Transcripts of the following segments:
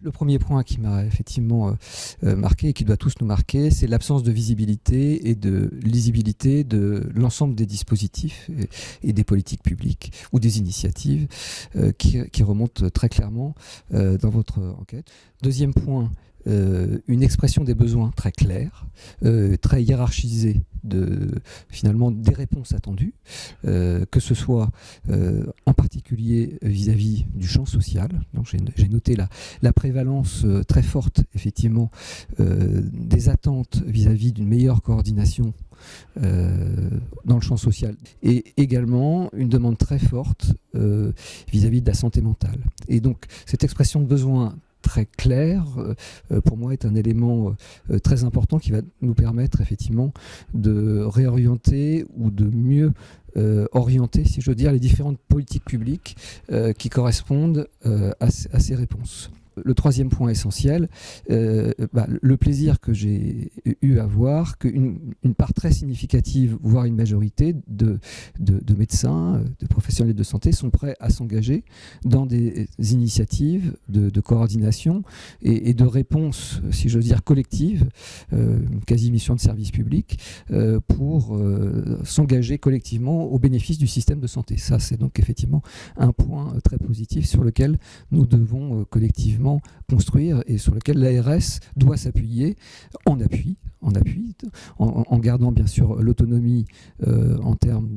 Le premier point qui m'a effectivement marqué et qui doit tous nous marquer, c'est l'absence de visibilité et de lisibilité de l'ensemble des dispositifs et des politiques publiques ou des initiatives qui remontent très clairement dans votre enquête. Deuxième point, une expression des besoins très claire, très hiérarchisée finalement des réponses attendues, que ce soit en particulier vis-à-vis du champ social. Donc j'ai noté la prévalence très forte effectivement des attentes vis-à-vis d'une meilleure coordination dans le champ social, et également une demande très forte vis-à-vis de la santé mentale. Et donc cette expression de besoin très clair, pour moi, est un élément très important qui va nous permettre effectivement de réorienter ou de mieux orienter, si je veux dire, les différentes politiques publiques qui correspondent à ces réponses. Le troisième point essentiel, le plaisir que j'ai eu à voir qu'une part très significative, voire une majorité de médecins, de professionnels de santé sont prêts à s'engager dans des initiatives de coordination et de réponse, si j'ose dire, collective, quasi mission de service public, pour s'engager collectivement au bénéfice du système de santé. Ça, c'est donc effectivement un point très positif sur lequel nous devons collectivement construire et sur lequel l'ARS doit s'appuyer en appui, en gardant bien sûr l'autonomie en termes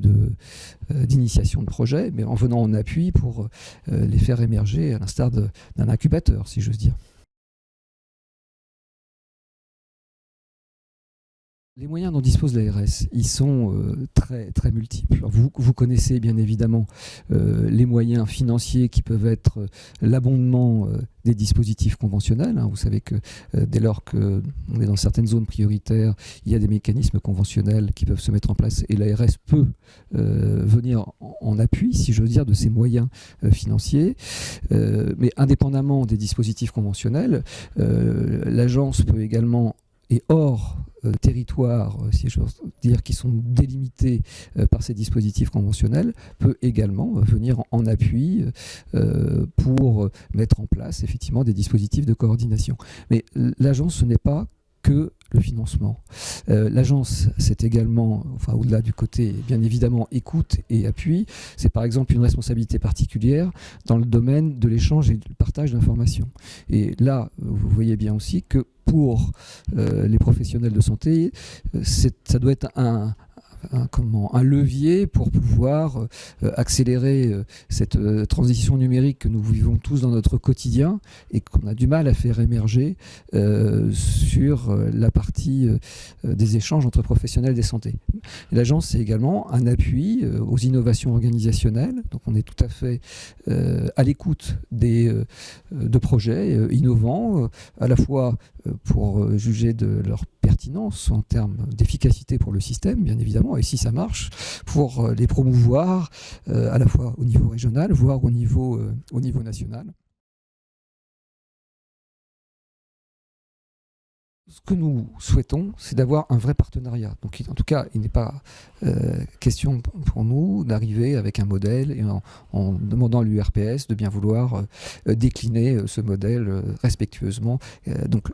d'initiation de projet, mais en venant en appui pour les faire émerger à l'instar d'un incubateur, si j'ose dire. Les moyens dont dispose l'ARS, ils sont très, très multiples. Alors vous connaissez bien évidemment les moyens financiers qui peuvent être l'abondement des dispositifs conventionnels. Vous savez que dès lors qu'on est dans certaines zones prioritaires, il y a des mécanismes conventionnels qui peuvent se mettre en place et l'ARS peut venir en appui, si je veux dire, de ces moyens financiers. Mais indépendamment des dispositifs conventionnels, l'agence peut également, et hors territoires, si j'ose dire, qui sont délimités par ces dispositifs conventionnels, peut également venir en appui pour mettre en place effectivement des dispositifs de coordination. Mais l'agence, ce n'est pas que le financement. L'agence, c'est également, enfin au-delà du côté bien évidemment écoute et appui, c'est par exemple une responsabilité particulière dans le domaine de l'échange et du partage d'informations. Et là, vous voyez bien aussi que pour les professionnels de santé, ça doit être un levier pour pouvoir accélérer cette transition numérique que nous vivons tous dans notre quotidien et qu'on a du mal à faire émerger sur la partie des échanges entre professionnels des santé. L'agence, c'est également un appui aux innovations organisationnelles. Donc on est tout à fait à l'écoute de projets innovants, à la fois pour juger de leur pertinence en termes d'efficacité pour le système, bien évidemment, et si ça marche, pour les promouvoir à la fois au niveau régional, voire au niveau national. Ce que nous souhaitons, c'est d'avoir un vrai partenariat. Donc, en tout cas, il n'est pas question pour nous d'arriver avec un modèle et en demandant à l'URPS de bien vouloir décliner ce modèle respectueusement. Donc,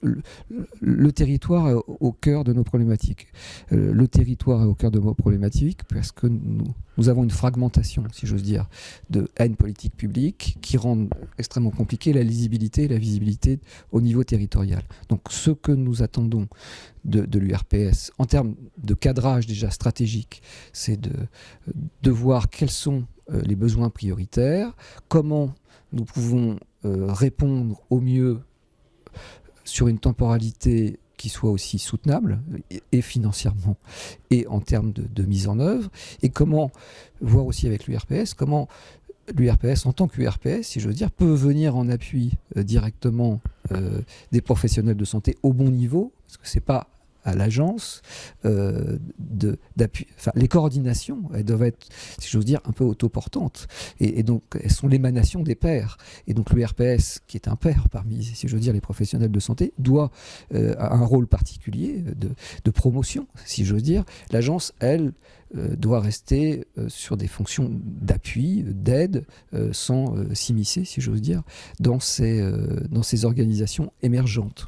le territoire est au cœur de nos problématiques. Le territoire est au cœur de nos problématiques parce que nous avons une fragmentation, si j'ose dire, de haine politique publique qui rend extrêmement compliqué la lisibilité et la visibilité au niveau territorial. Donc ce que nous attendons de l'URPS en termes de cadrage déjà stratégique, c'est de voir quels sont les besoins prioritaires, comment nous pouvons répondre au mieux sur une temporalité qui soit aussi soutenable, et financièrement, et en termes de mise en œuvre, et comment voir aussi avec l'URPS, comment l'URPS, en tant qu'URPS, si je veux dire, peut venir en appui directement des professionnels de santé au bon niveau, parce que c'est pas à l'agence d'appui. Enfin, les coordinations, elles doivent être, si j'ose dire, un peu autoportantes. Et donc, elles sont l'émanation des pairs. Et donc, le RPS, qui est un pair parmi, si j'ose dire, les professionnels de santé, doit a un rôle particulier de promotion, si j'ose dire. L'agence, elle, doit rester sur des fonctions d'appui, d'aide, sans s'immiscer, si j'ose dire, dans ces organisations émergentes.